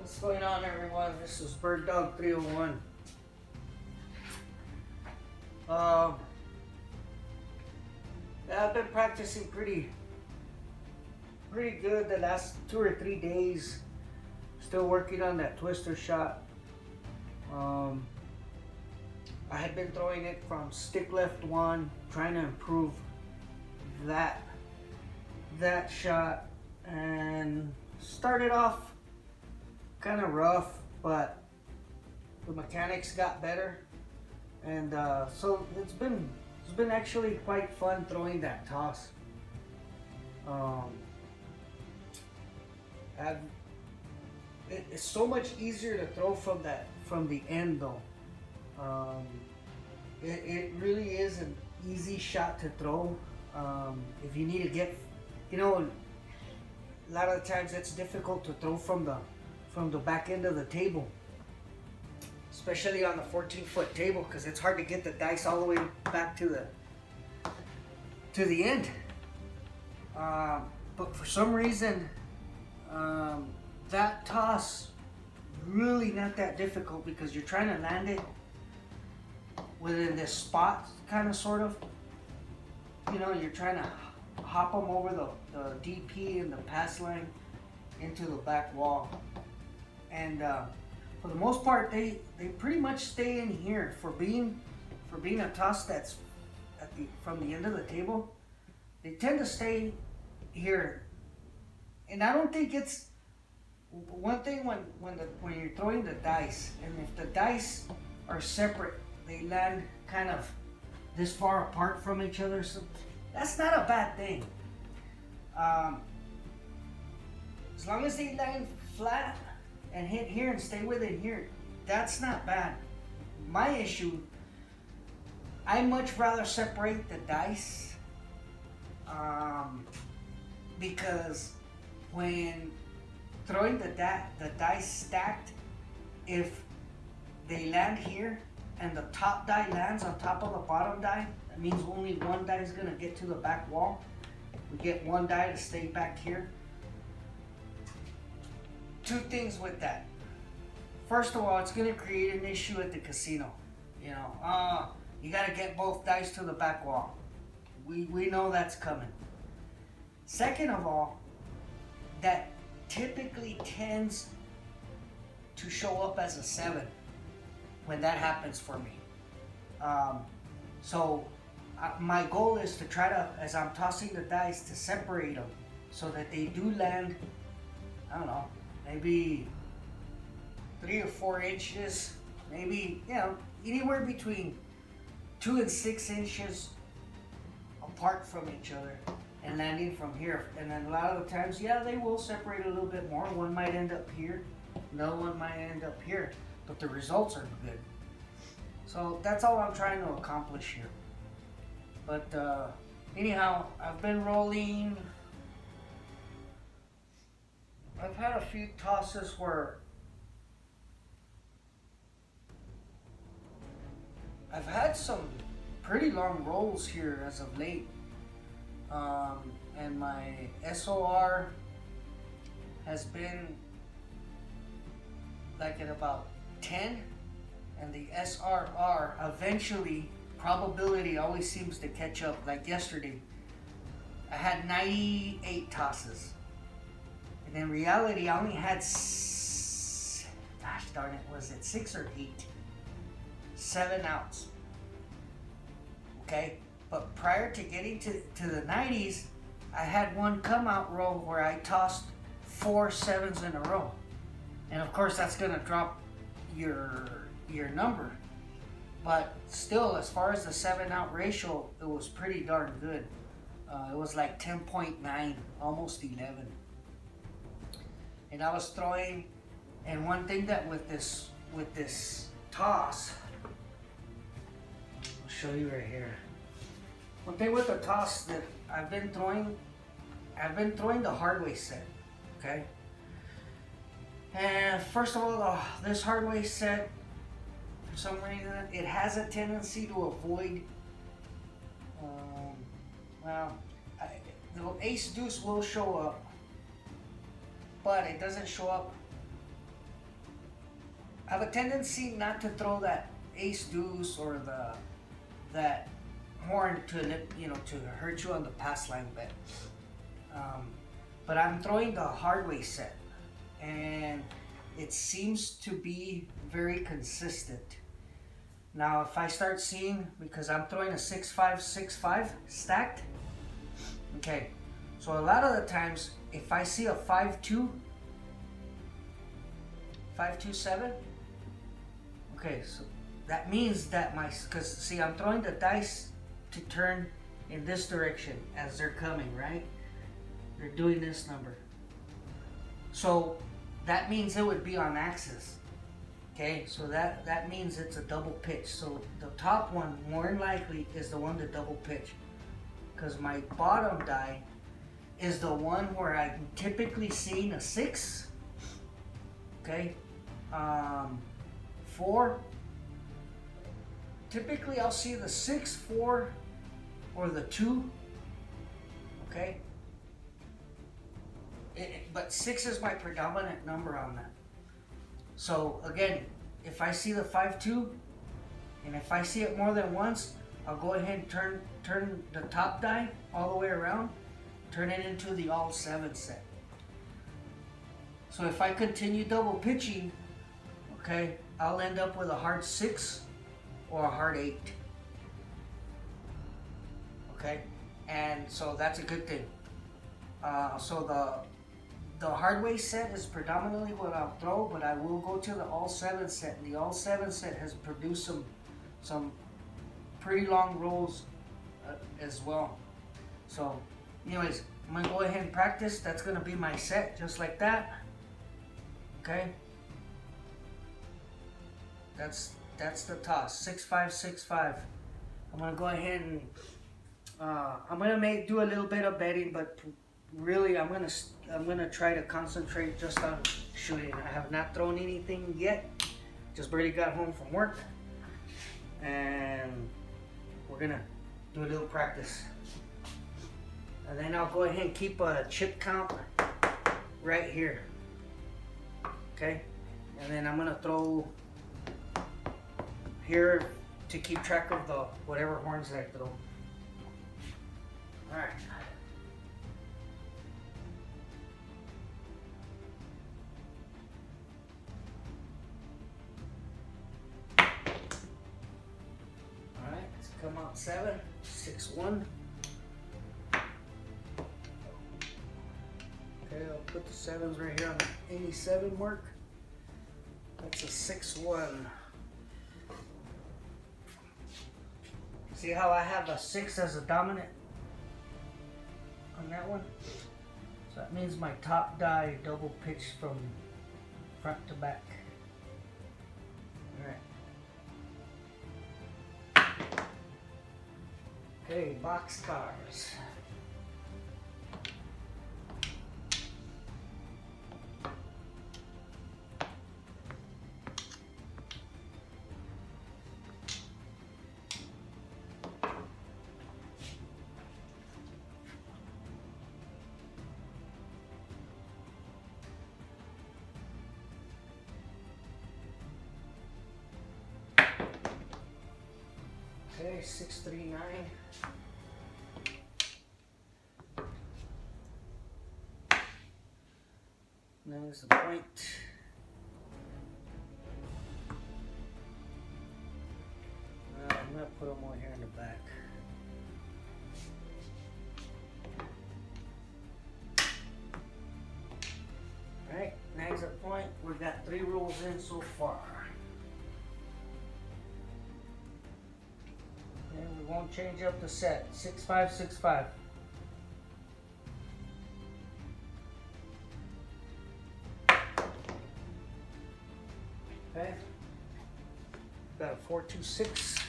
What's going on, everyone? This is Bird Dog 301. Um, yeah, I've been practicing pretty good the last 2 or 3 days. Still working on that twister shot. Um, I had been throwing it from stick left one, trying to improve that shot, and started off kind of rough, but the mechanics got better, and so it's been actually quite fun throwing that toss. I've, it's so much easier to throw from the end though. It really is an easy shot to throw. If you need to get, a lot of the times it's difficult to throw from the back end of the table, especially on the 14-foot table, because it's hard to get the dice all the way back to the end. But for some reason, that toss really not that difficult, because you're trying to land it within this spot, kind of, sort of. You're trying to hop them over the DP and the pass line into the back wall. And for the most part, they pretty much stay in here. For being a toss that's from the end of the table, they tend to stay here. And I don't think it's one thing when you're throwing the dice, and if the dice are separate, they land kind of this far apart from each other. So that's not a bad thing. As long as they land flat and hit here and stay within here, that's not bad. My issue, I much rather separate the dice, because when throwing the dice stacked, if they land here and the top die lands on top of the bottom die, that means only one die is going to get to the back wall. We get one die to stay back here. Two things with that. First of all, it's going to create an issue at the casino. You got to get both dice to the back wall. We know that's coming. Second of all, that typically tends to show up as a 7 when that happens for me. So my goal is to try to, as I'm tossing the dice, to separate them so that they do land, I don't know, maybe 3 or 4 inches, maybe, anywhere between 2 and 6 inches apart from each other, and landing from here. And then a lot of the times, they will separate a little bit more. One might end up here, another one might end up here, but the results are good. So that's all I'm trying to accomplish here. But anyhow, I've been rolling. I've had a few tosses where I've had some pretty long rolls here as of late. And my SOR has been like at about 10, and the SRR eventually, probability always seems to catch up. Like yesterday, I had 98 tosses, and in reality I only had, gosh darn it, was it 6 or 8? 7 outs. Okay, but prior to getting to the 90s, I had one come out roll where I tossed 4 7s in a row. And of course that's gonna drop your number. But still, as far as the 7 out ratio, it was pretty darn good. It was like 10.9, almost 11. And I was throwing, and one thing that with this toss, I'll show you right here. One thing with the toss that I've been throwing the Hardway set, okay? And first of all, this Hardway set, for some reason, it has a tendency to avoid, the ace deuce will show up, but it doesn't show up I have a tendency not to throw that ace deuce or that horn to to hurt you on the pass line bet. But I'm throwing the Hardway set, and it seems to be very consistent. Now, if I start seeing, because I'm throwing a 6-5, 6-5 stacked, okay, so a lot of the times, if I see a 5-2, 5-2-7, okay, so that means that because see, I'm throwing the dice to turn in this direction as they're coming, right? They're doing this number. So that means it would be on axis. Okay, so that means it's a double pitch. So the top one, more than likely, is the one to double pitch. Because my bottom die is the one where I'm typically seeing a 6. Okay, 4. Typically I'll see the 6, 4, or the 2. Okay. But 6 is my predominant number on that. So again, if I see the 5-2, and if I see it more than once, I'll go ahead and turn the top die all the way around, turn it into the all 7 set. So if I continue double pitching, okay, I'll end up with a hard 6 or a hard 8. Okay, and so that's a good thing. So the Hardway set is predominantly what I'll throw, but I will go to the all 7 set. And the all 7 set has produced some pretty long rolls as well. So anyways, I'm gonna go ahead and practice. That's gonna be my set, just like that. Okay, that's the toss. 6-5, 6-5. I'm gonna go ahead and I'm gonna do a little bit of betting, but really I'm gonna try to concentrate just on shooting. I have not thrown anything yet. Just barely got home from work, and we're gonna do a little practice. And then I'll go ahead and keep a chip count right here. Okay, and then I'm gonna throw here to keep track of the whatever horns that I throw. All right. Come out 7, 6-1. Okay, I'll put the 7s right here on the 87 mark. That's a 6-1. See how I have a 6 as a dominant on that one? So that means my top die double pitch from front to back. All right. Okay, boxcars. Okay, 639. There's the point. I'm going to put them over here in the back. Alright, next up point. We've got 3 rolls in so far. And we won't change up the set. 6-5, 6-5. Okay, got a 4-2-6.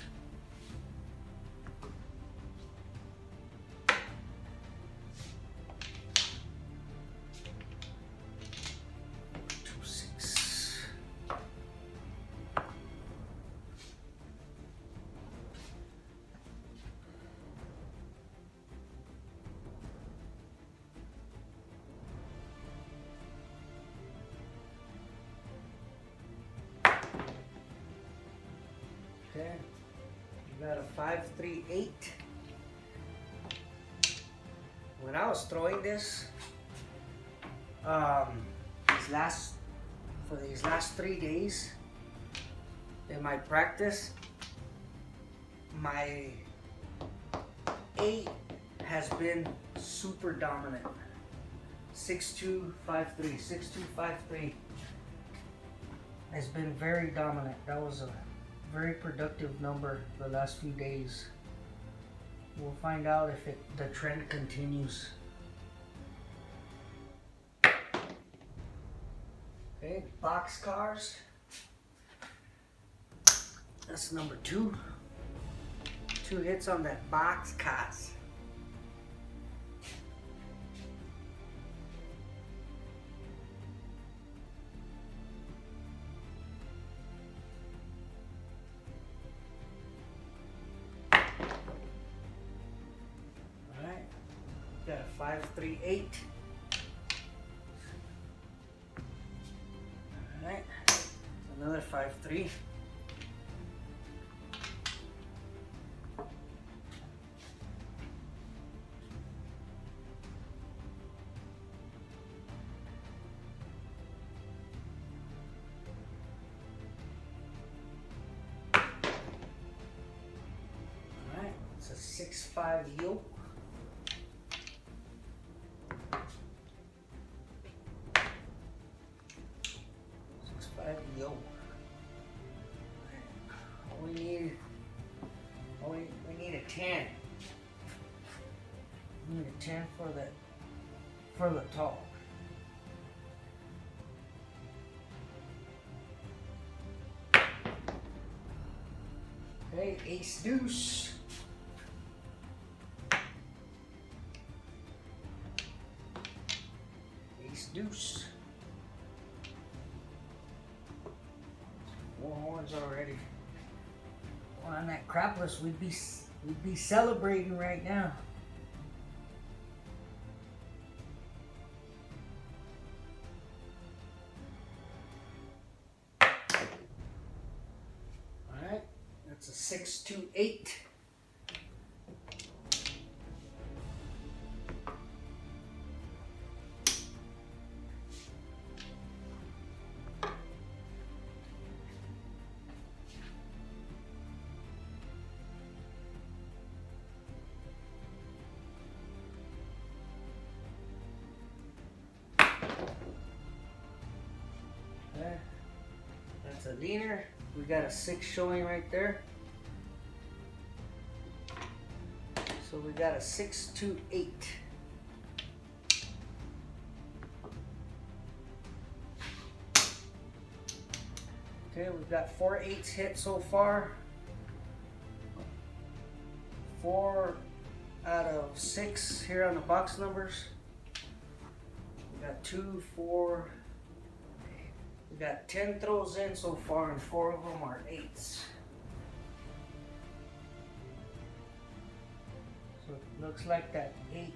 538. When I was throwing this, for these last 3 days in my practice, my 8 has been super dominant. 6253, 6253 has been very dominant. That was a very productive number the last few days. We'll find out if the trend continues. Okay, boxcars. That's number 2. 2 hits on that boxcars. Got a 538. Alright, another 5-3. Alright, it's a 6-5 yoke. 6-5 yoke. We need a 10. We need a 10 for the top. Okay, ace deuce. Ace deuce. 4 horns already. Well, on that crapless, we'd be celebrating right now. All right, that's a 6-2-8. That's a leaner. We got a 6 showing right there. So we got a 6-2-8. Okay, we've got 4 8s hit so far. 4 out of 6 here on the box numbers. We got 2, 4. We got 10 throws in so far, and 4 of them are 8s. So it looks like that 8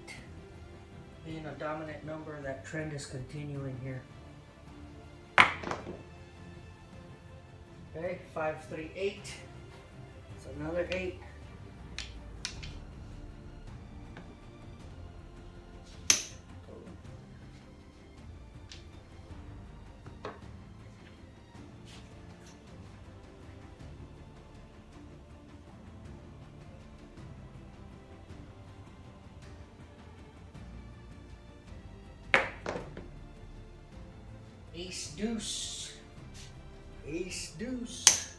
being a dominant number, that trend is continuing here. Okay, 5-3-8. It's another 8. Ace deuce. Ace deuce.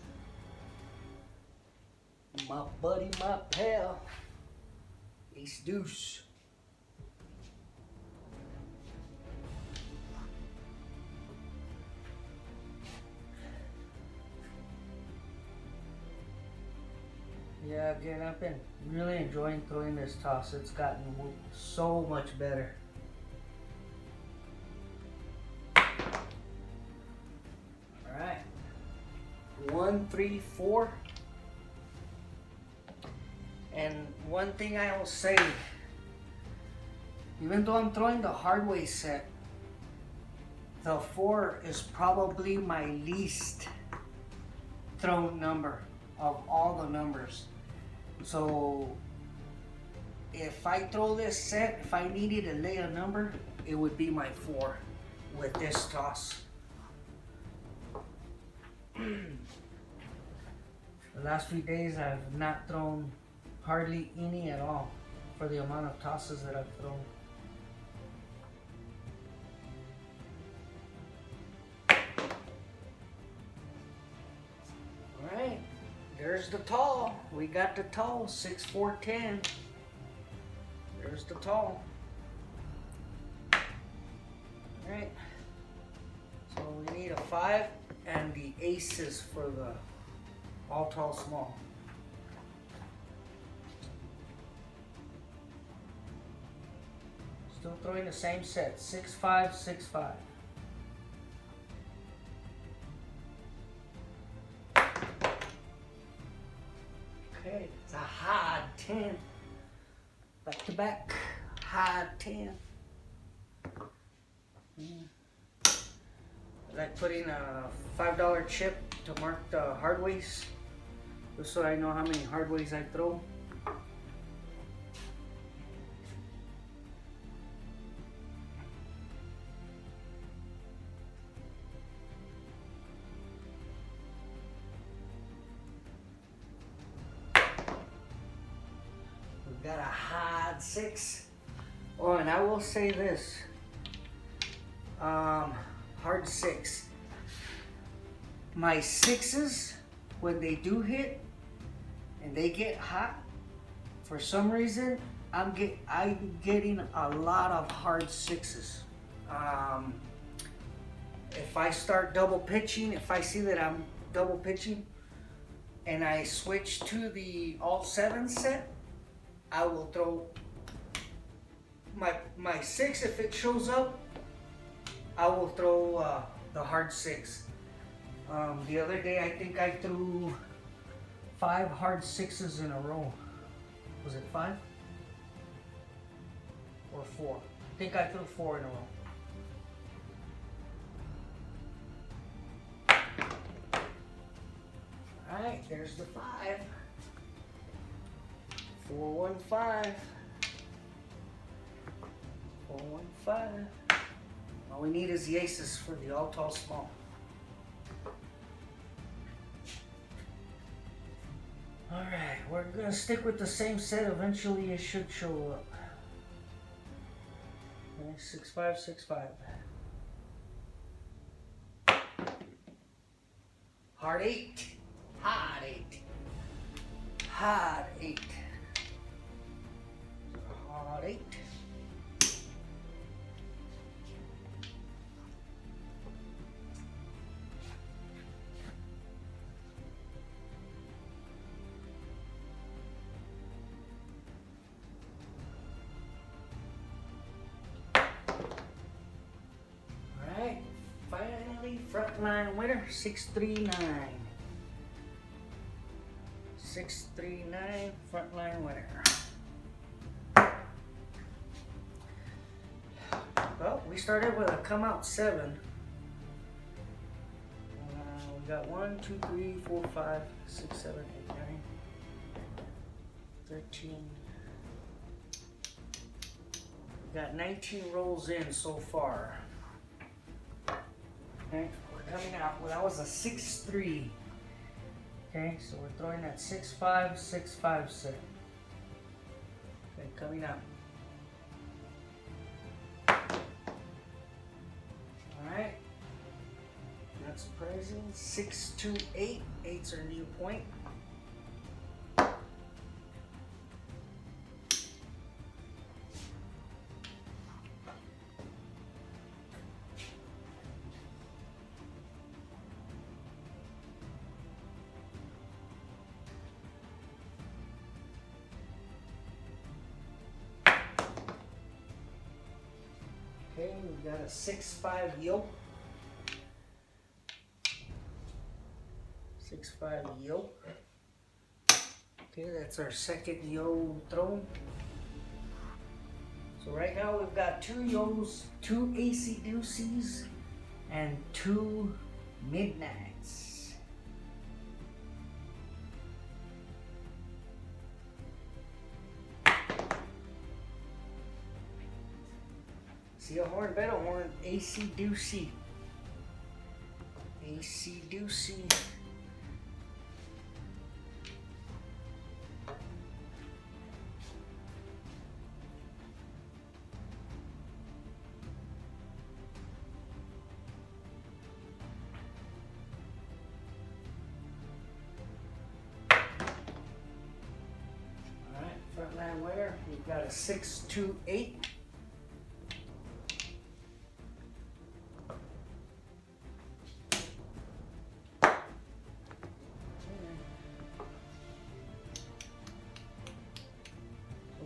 My buddy, my pal. Ace deuce. Yeah, again, I've been really enjoying throwing this toss. It's gotten so much better. Alright. 1, 3, 4. And one thing I will say, even though I'm throwing the Hardway set, the 4 is probably my least thrown number of all the numbers. So if I throw this set, if I needed to lay a number, it would be my 4 with this toss. The last few days I've not thrown hardly any at all for the amount of tosses that I've thrown. Alright, there's the tall. We got the tall, 6, 4, 10. There's the tall. Alright, so we need a 5 and the aces for the all tall small. Still throwing the same set, 6, 5, 6, 5. Okay, it's a hard 10. Back to back, hard 10. I like putting a $5 chip to mark the hardways, just so I know how many hardways I throw. We've got a hard 6. Oh, and I will say this. Hard 6. My 6s, when they do hit and they get hot, for some reason I'm getting a lot of hard 6s. If I start double pitching, if I see that I'm double pitching and I switch to the all 7 set, I will throw my 6. If it shows up, I will throw the hard 6. The other day I think I threw 5 hard 6s in a row. Was it 5? Or 4? I think I threw 4 in a row. Alright, there's the 5. 4, 1, 5. 4, 1, 5. All we need is the aces for the all tall small. Alright, we're gonna stick with the same set. Eventually it should show up. Okay, 6, 5, 6, 5. Hard 8. Hard 8. Hard 8. Hard 8. Frontline winner, 639. 639, frontline winner. Well, we started with a come out 7. We got 1, 2, 3, 4, 5, 6, 7, 8, 9, 13. We got 19 rolls in so far. Okay, we're coming out. Well, that was a 6-3. Okay, so we're throwing that 6-5, 6-5 set. Okay, coming out. Alright. Not surprising. 6-2-8. 8's our new point. Okay, we got a 6-5 yoke. 6-5 yoke. Okay, that's our second yo throw. So right now we've got 2 yos, 2 AC deuces, and 2 midnights. See a horn, better horn. AC doocy. AC doocy. Alright, front land wear. We've got a 628.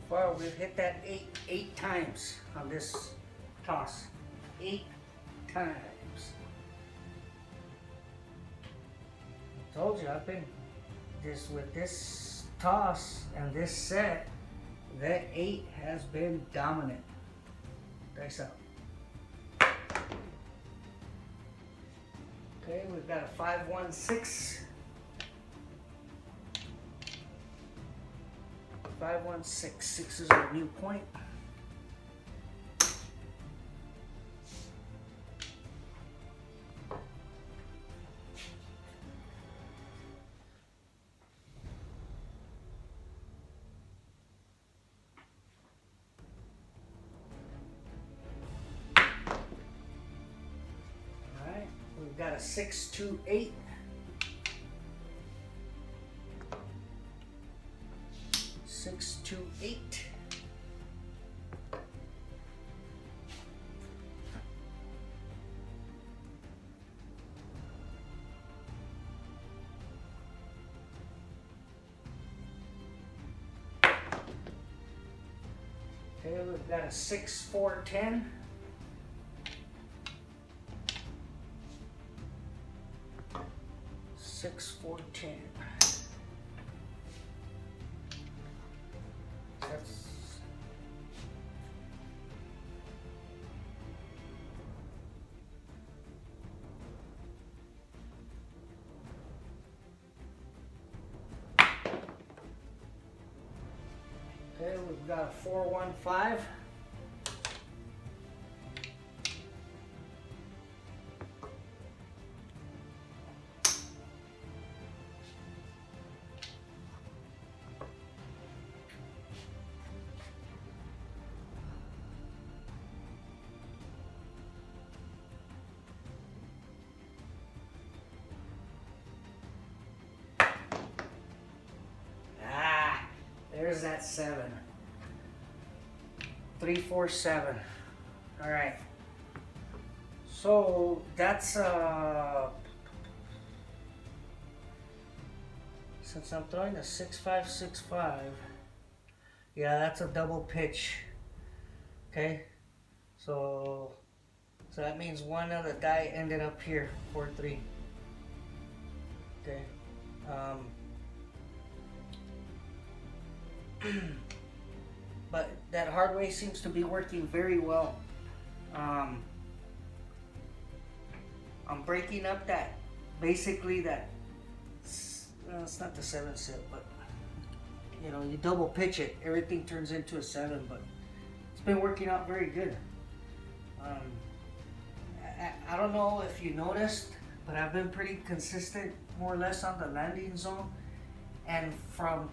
Well, we've hit that eight times on this toss. 8 times. Told you, I've been with this toss and this set, that 8 has been dominant. Dice out. Okay, we've got a 516. 516. 6 is our new point. Alright, we've got a 628. 628. Okay, we've got a 6-4-10. Six, 4, 10. That's okay, we've got a 415. There's that 7. 3, 4, 7. All right. So that's since I'm throwing a 6-5, 6-5. Yeah, that's a double pitch. Okay. So that means one of the die ended up here, 4-3. Okay. But that Hardway seems to be working very well. I'm breaking up that, basically that, well, it's not the 7 set, but you know, you double pitch it, everything turns into a 7, but it's been working out very good. I don't know if you noticed, but I've been pretty consistent, more or less, on the landing zone. And for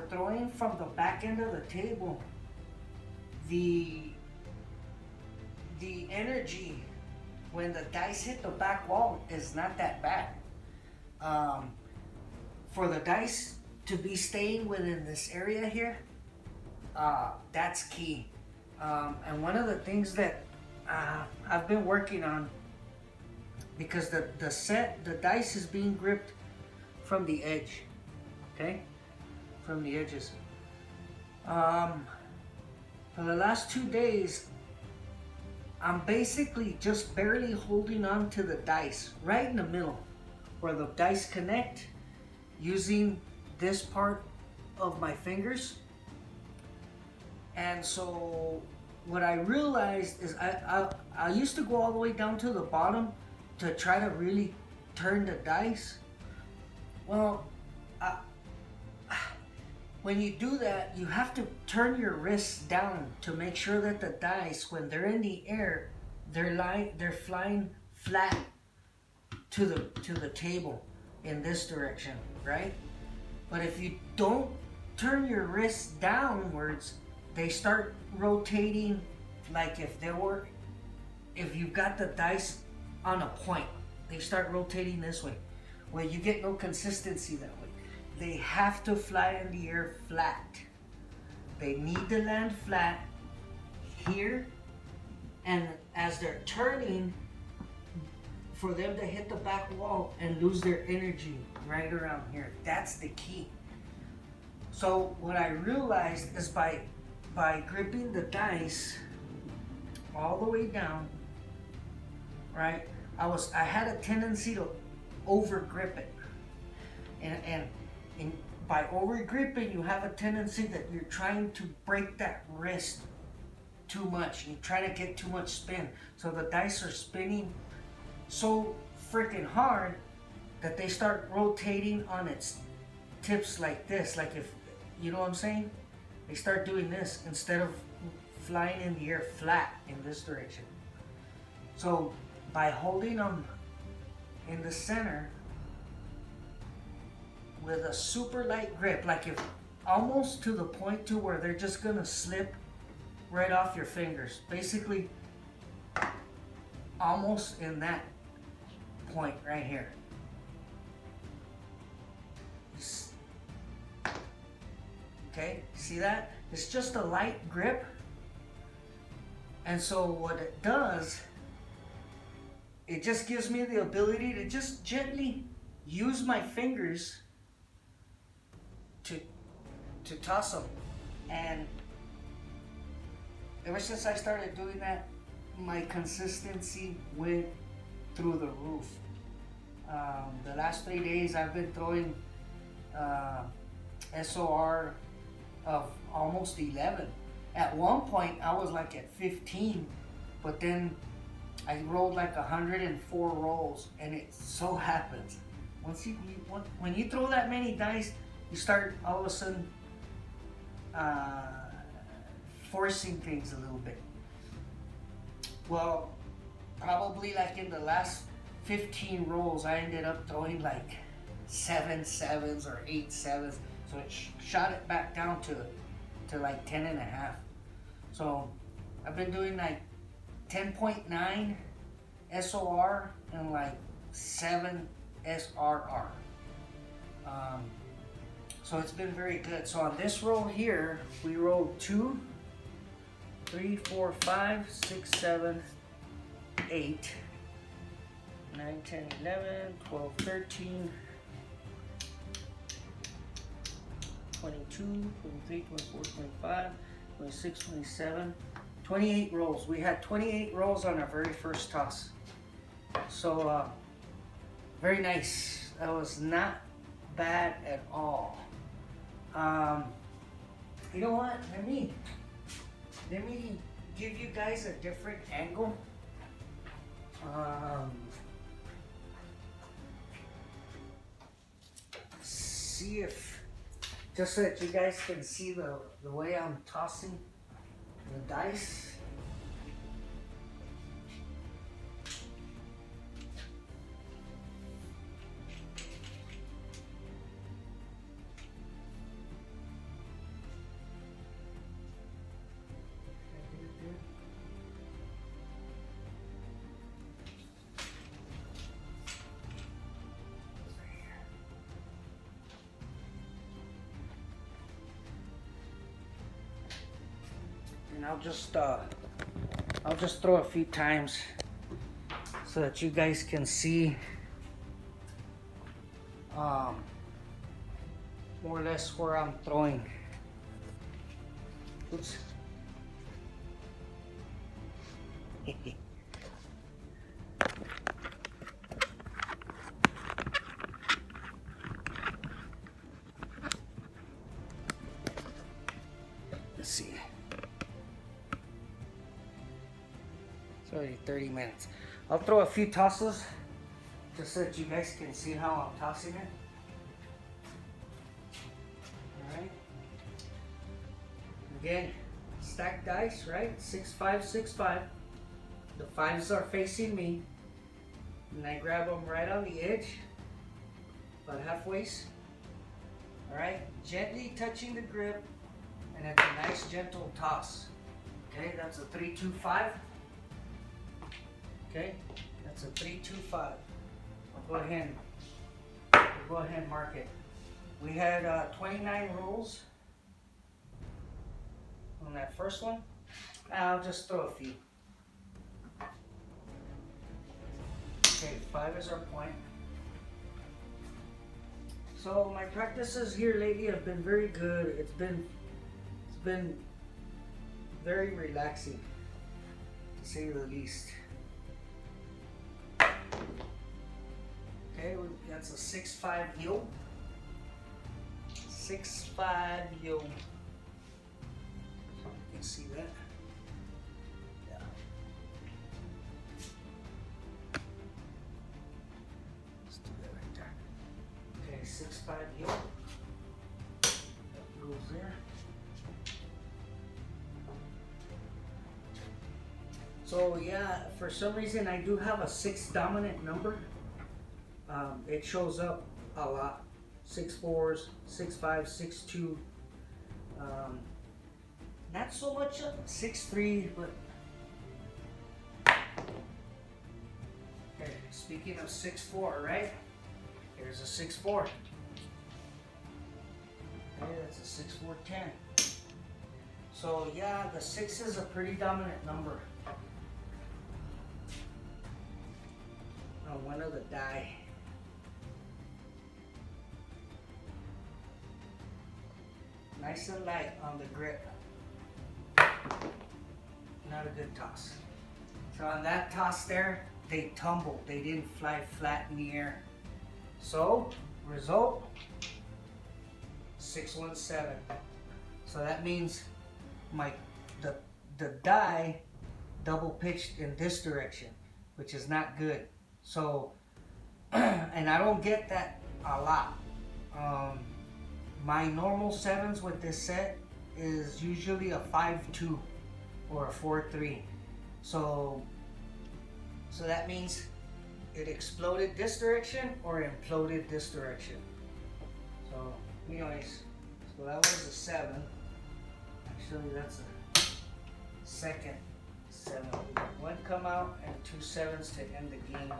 throwing from the back end of the table, the energy when the dice hit the back wall is not that bad. For the dice to be staying within this area here, that's key. And one of the things that I've been working on, because the dice is being gripped from the edge. Okay, from the edges. For the last 2 days, I'm basically just barely holding on to the dice right in the middle where the dice connect, using this part of my fingers. And so what I realized is I used to go all the way down to the bottom to try to really turn the dice. Well, when you do that, you have to turn your wrists down to make sure that the dice, when they're in the air, they're flying flat to the table in this direction, right? But if you don't turn your wrists downwards, they start rotating like if you've got the dice on a point, they start rotating this way. Well, you get no consistency that way. They have to fly in the air flat. They need to land flat here, and as they're turning, for them to hit the back wall and lose their energy right around here. That's the key. So what I realized is by gripping the dice all the way down, right? I had a tendency to over grip it, and by over gripping, you have a tendency that you're trying to break that wrist too much. You're trying to get too much spin, so the dice are spinning so freaking hard that they start rotating on its tips like this. Like, if you know what I'm saying, they start doing this instead of flying in the air flat in this direction. So by holding them in the center with a super light grip, like if almost to the point to where they're just gonna slip right off your fingers, basically almost in that point right here. Okay, see that? It's just a light grip. And so what it does, it just gives me the ability to just gently use my fingers to toss them. And ever since I started doing that, my consistency went through the roof. The last 3 days I've been throwing SOR of almost 11. At one point I was like at 15, but then I rolled like 104 rolls, and it so happens when you throw that many dice, you start all of a sudden forcing things a little bit. Well, probably like in the last 15 rolls, I ended up throwing like 7 sevens or 8 sevens. So it shot it back down to like 10 and a half. So I've been doing like 10.9 SOR and like 7 SRR. So it's been very good. So on this roll here, we rolled 2, 3, 4, 5, 6, 7, 8, 9, 10, 11, 12, 13, 22, 23, 24, 25, 26, 27, 28 rolls. We had 28 rolls on our very first toss. So very nice. That was not bad at all. You know what? Let me give you guys a different angle. See if, just so that you guys can see the way I'm tossing the dice. And I'll just throw a few times so that you guys can see more or less where I'm throwing. Oops. Let's see. It's already 30 minutes. I'll throw a few tosses just so that you guys can see how I'm tossing it. Alright. Again, stacked dice, right? 6, 5, 6, 5. The 5s are facing me. And I grab them right on the edge, about halfway. Alright, gently touching the grip, and it's a nice gentle toss. Okay, that's a 3, 2, 5. Okay, that's a 3, 2, 5. I'll go ahead and mark it. We had 29 rolls on that first one. I'll just throw a few. Okay, 5 is our point. So my practices here lately have been very good. It's been very relaxing, to say the least. Okay, that's a 6-5 yo. 6-5 yo. You can see that. Yeah. Let's do that right there. Okay, 6-5 yo. That goes there. So yeah, for some reason I do have a 6 dominant number. It shows up a lot. 6 4s, 6 5, 6 2. Not so much 6 3, but okay, speaking of 6 4, right? Here's a 6 4. Okay, that's a 6 4 10. So yeah, the 6 is a pretty dominant number on one of the die. Nice and light on the grip. Not a good toss. So on that toss there, they tumbled. They didn't fly flat in the air. So, result, 617. So that means the die double pitched in this direction, which is not good. So, and I don't get that a lot. My normal 7s with this set is usually a 5-2 or a 4-3. So that means it exploded this direction or imploded this direction. So anyways, so that was a 7. Actually, that's a second 7. We got 1 come out and 2 7s to end the game.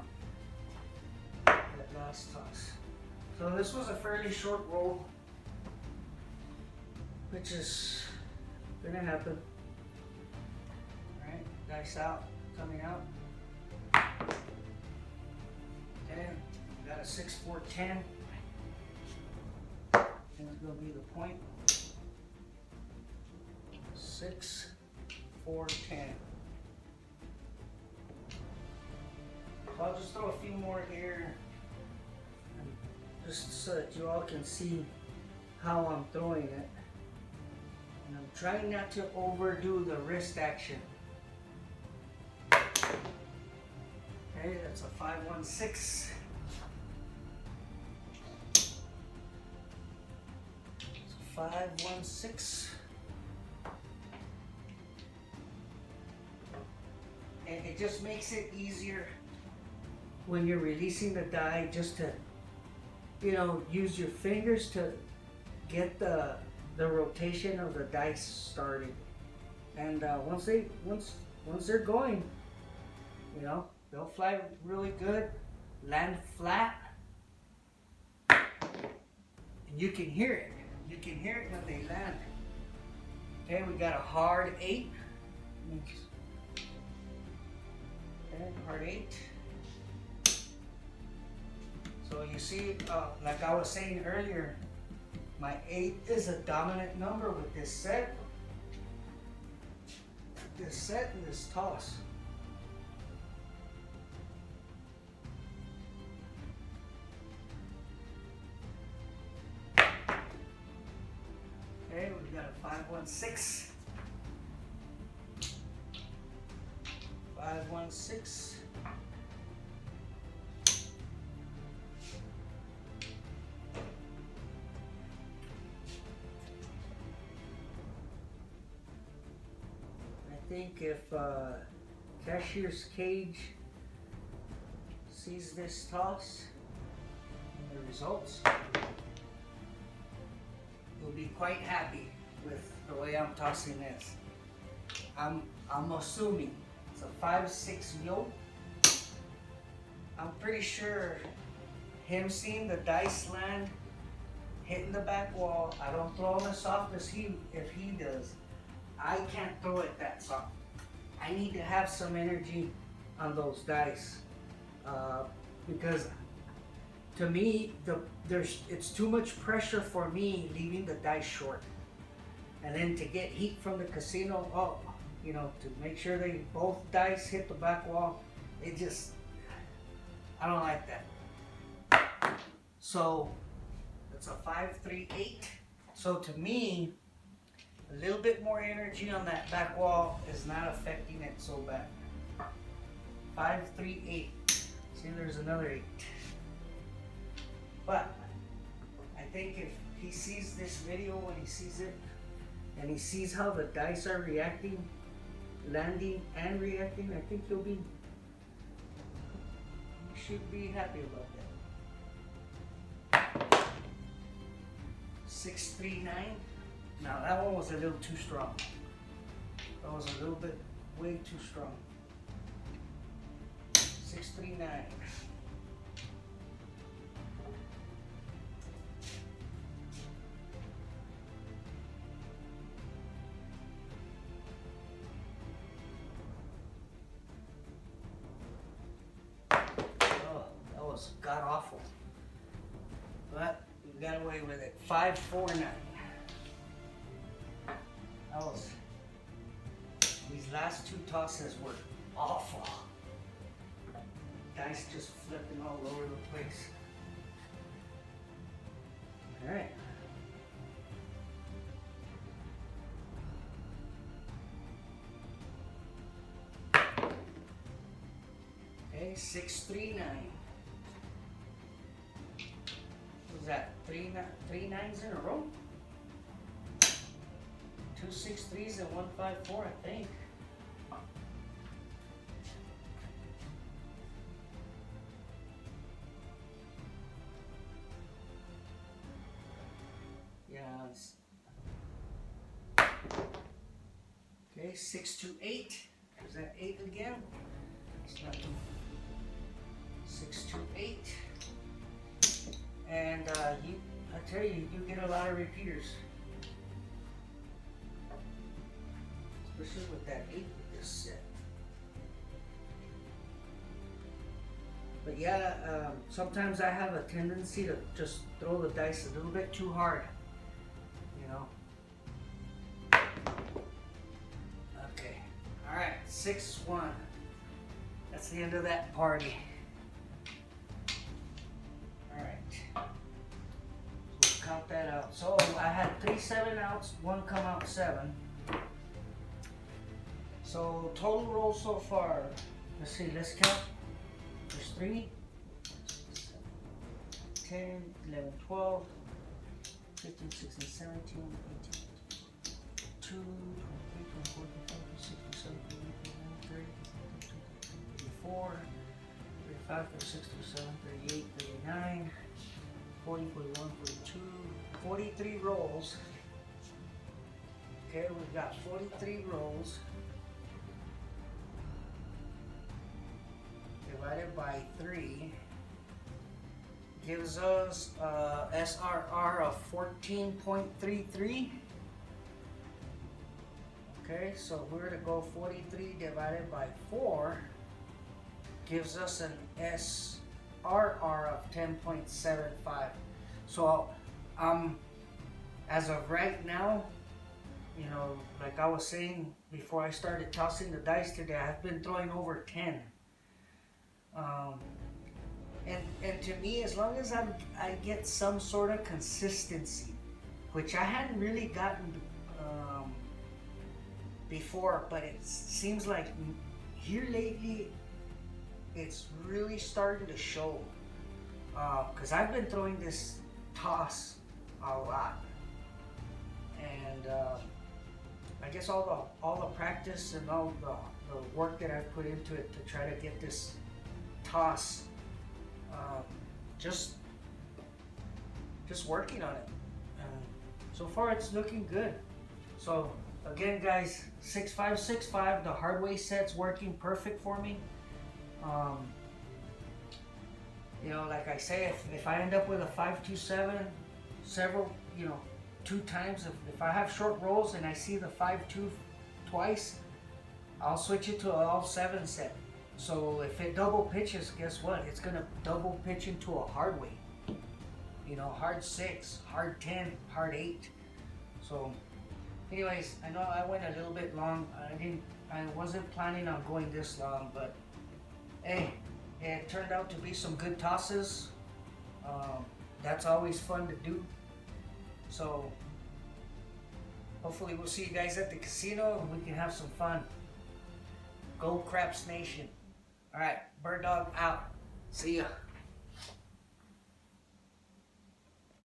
That last toss. So this was a fairly short roll, which is gonna happen. Alright, dice out, coming out. Okay, we got a 6 4 10. And it's gonna be the point. 6 4 10. So I'll just throw a few more here, just so that you all can see how I'm throwing it. And I'm trying not to overdo the wrist action. Okay, that's a 5-1-6. It's a 5-1-6. And it just makes it easier when you're releasing the die, just to, you know, use your fingers to get the rotation of the dice started. And once they're going, you know, they'll fly really good, land flat, and you can hear it. You can hear it when they land. Okay, we got a hard 8. Okay, hard 8. So you see, like I was saying earlier, my 8 is a dominant number with this set. This set and this toss. Okay, we got a 5-1-6. 5-1-6. think if Cashier's Cage sees this toss and the results, he'll be quite happy with the way I'm tossing this. I'm assuming it's a 5-6 yoke. I'm pretty sure him seeing the dice land, hitting the back wall, I don't throw him as soft as if he does. I can't throw it that soft. I need to have some energy on those dice because to me it's too much pressure for me leaving the dice short, and then to get heat from the casino, to make sure they both dice hit the back wall. I don't like that. So it's a 5-3-8. So to me, a little bit more energy on that back wall is not affecting it so bad. 5-3-8. See, there's another 8. But I think if he sees this video, when he sees it, and he sees how the dice are reacting, landing and reacting, I think he should be happy about that. 6-3-9. Now that one was a little too strong. That was a little bit way too strong. 6-3-9. Oh, that was god awful. But we got away with it. 5-4-9. These last two tosses were awful. Dice just flipping all over the place. Alright. Okay, 6-3-9. What was that? Three nines in a row? 2 6-3s and 1 5-4, I think. Yeah. Okay, 6-2-8. Is that 8 again? It's not 6-2-8. And I tell you, you get a lot of repeaters. Especially with that 8 with this set. But yeah, sometimes I have a tendency to just throw the dice a little bit too hard. Okay. Alright, 6-1. That's the end of that party. Alright. So we'll count that out. So I had 3 7-outs, 1 come out 7. So total rolls so far, let's see, let's count. There's 3, 10, 11, 12, 15, 16, 17, 18, 2, 23, 24, 25, 26, 27, 28, 29, 30, 34, 35, 36, 37, 38, 39, 40, 41, 42, 43 rolls. Okay, we've got 43 rolls. Divided by 3 gives us SRR of 14.33. Okay, so we're to go 43 divided by 4 gives us an SRR of 10.75. So as of right now, like I was saying before I started tossing the dice today, I've been throwing over 10. And to me, as long as I get some sort of consistency, which I hadn't really gotten before, but it seems like here lately it's really starting to show, because I've been throwing this toss a lot, and I guess all the practice and all the work that I've put into it to try to get this toss, just working on it, and so far it's looking good. So again, guys, 6565, the Hardway set's working perfect for me. You know, like I say, if I end up with a 527 several, you know, 2 times, if I have short rolls and I see the 5-2 twice, I'll switch it to an all 7 set. So if it double pitches, guess what? It's gonna double pitch into a Hardway. You know, hard 6, hard 10, hard 8. So anyways, I know I went a little bit long. I wasn't planning on going this long, but hey, it turned out to be some good tosses. That's always fun to do. So hopefully we'll see you guys at the casino and we can have some fun. Go Craps Nation. Alright, Bird Dog out. See ya.